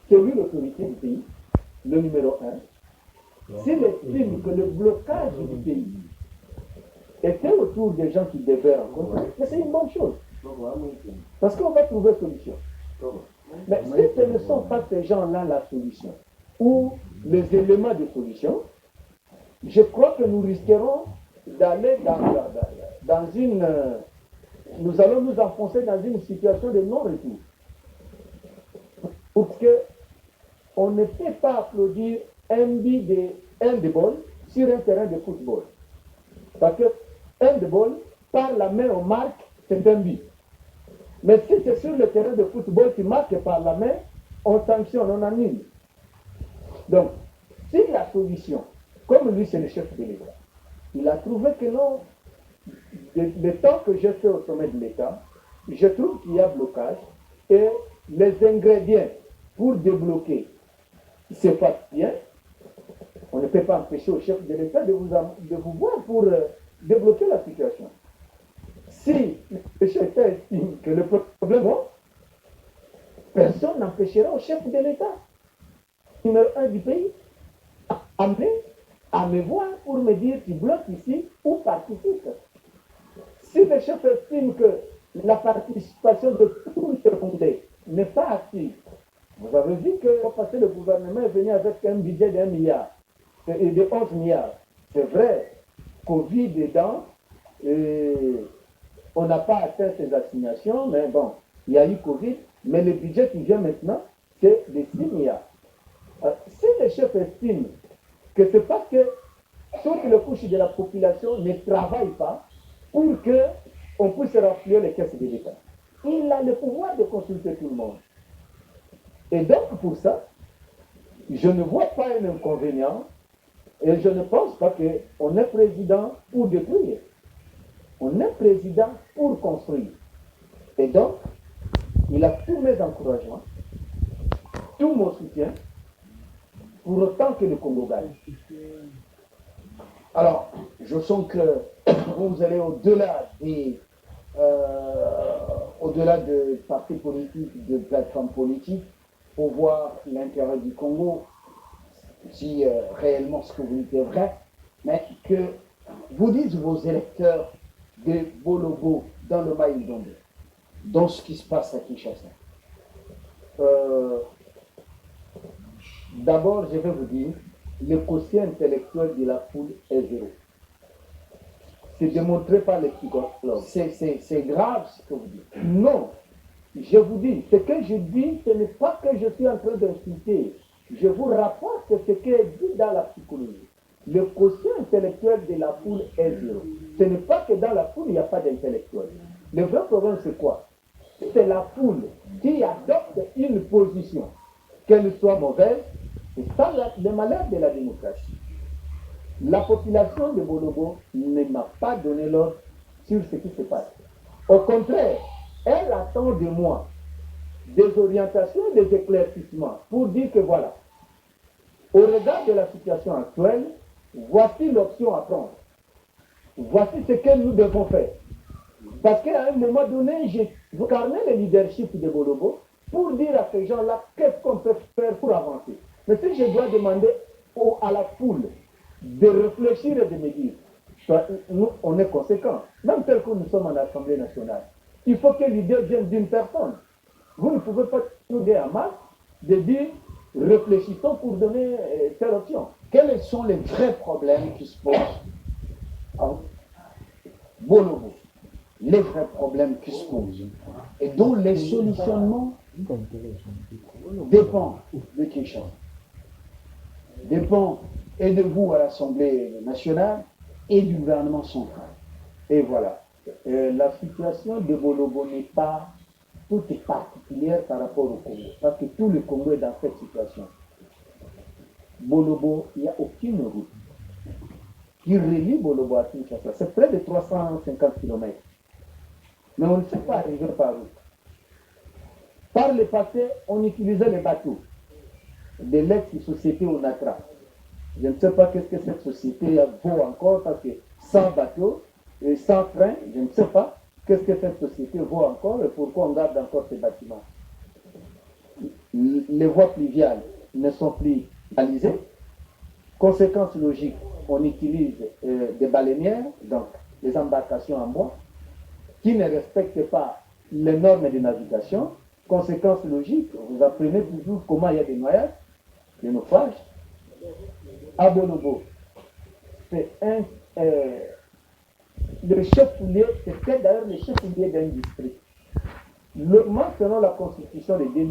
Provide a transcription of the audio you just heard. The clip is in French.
c'est lui l'autorité du pays, le numéro un. S'il estime que le blocage du pays était autour des gens qui devaient rencontrer, mais c'est une bonne chose. Parce qu'on va trouver solution. Mais si ce ne sont pas ces gens-là la solution, ou les éléments de solution, je crois que nous risquerons d'aller dans une... nous allons nous enfoncer dans une situation de non-retour. Parce qu'on ne peut pas applaudir un handball sur un terrain de football. Parce que handball, par la main on marque, c'est un but. Mais si c'est sur le terrain de football qui marque par la main, on sanctionne, on annule. Donc, si la solution, comme lui c'est le chef de l'État, il a trouvé que non, le temps que j'ai fait au sommet de l'État, je trouve qu'il y a blocage et les ingrédients pour débloquer se passent bien. On ne peut pas empêcher au chef de l'État de vous voir pour débloquer la situation. Si le chef estime que le problème est bon, personne n'empêchera au chef de l'État, numéro un du pays, à me voir pour me dire tu bloques ici ou participe. Si le chef estime que la participation de tous les Congolais n'est pas active, vous avez vu que passé le gouvernement est venu avec un budget d'1 milliard et de 11 milliards. C'est vrai, Covid dedans, on n'a pas atteint ces assignations, mais bon, il y a eu Covid, mais le budget qui vient maintenant, c'est de 6 milliards. Si le chef estime que c'est parce que toutes les couches de la population ne travaillent pas pour qu'on puisse remplir les caisses de l'État, il a le pouvoir de consulter tout le monde. Et donc, pour ça, je ne vois pas un inconvénient et je ne pense pas qu'on est président pour détruire. On est président pour construire. Et donc, il a tous mes encouragements, tout mon soutien, pour autant que le Congo gagne. Alors, je sens que vous allez au-delà de partis politiques, de plateformes politiques, pour voir l'intérêt du Congo, si réellement ce que vous dites est vrai, mais que vous dites vos électeurs de Bolobo dans le Maï-Ndombe, dans ce qui se passe à Kinshasa. D'abord, je vais vous dire, le quotient intellectuel de la foule est zéro. C'est démontré par les psychologues. C'est grave ce que vous dites. Non, je vous dis, ce que je dis, ce n'est pas que je suis en train d'insulter. Je vous rapporte ce qui est dit dans la psychologie. Le quotient intellectuel de la foule est zéro. Ce n'est pas que dans la foule, il n'y a pas d'intellectuel. Le vrai problème, c'est quoi? C'est la foule qui adopte une position, qu'elle soit mauvaise, c'est ça le malheur de la démocratie. La population de Bolobo ne m'a pas donné l'ordre sur ce qui se passe. Au contraire, elle attend de moi des orientations, des éclaircissements pour dire que voilà, au regard de la situation actuelle, voici l'option à prendre. Voici ce que nous devons faire. Parce qu'à un moment donné, j'ai incarné le leadership de Bolobo pour dire à ces gens-là qu'est-ce qu'on peut faire pour avancer. Mais si je dois demander à la foule de réfléchir et de me dire, nous, on est conséquents, même tel que nous sommes en Assemblée nationale, il faut que l'idée vienne d'une personne. Vous ne pouvez pas nous dire à masse de dire, réfléchissons pour donner telle option. Quels sont les vrais problèmes qui se posent en Bolobo? Les vrais problèmes qui se posent et dont les solutionnements dépendent de Kinshasa, dépendent et de vous à l'Assemblée nationale et du gouvernement central. Et voilà. La situation de Bolobo n'est pas toute particulière par rapport au Congo, parce que tout le Congo est dans cette situation. Bolobo, il n'y a aucune route qui relie Bolobo à Kinshasa. C'est près de 350 km. Mais on ne sait pas arriver par où. Par le passé, on utilisait les bateaux de l'ex-société Onatra. Je ne sais pas qu'est-ce que cette société vaut encore, parce que sans bateau et sans train, je ne sais pas qu'est-ce que cette société vaut encore et pourquoi on garde encore ces bâtiments. les voies fluviales ne sont plus balisées. Conséquence logique, on utilise des baleinières, donc des embarcations en bois, qui ne respectent pas les normes de navigation. Conséquence logique, vous apprenez toujours comment il y a des noyades, des naufrages. À Bonobo, c'est le chef poulier, c'était d'ailleurs le chef poulier d'un district. Selon la constitution de 2000,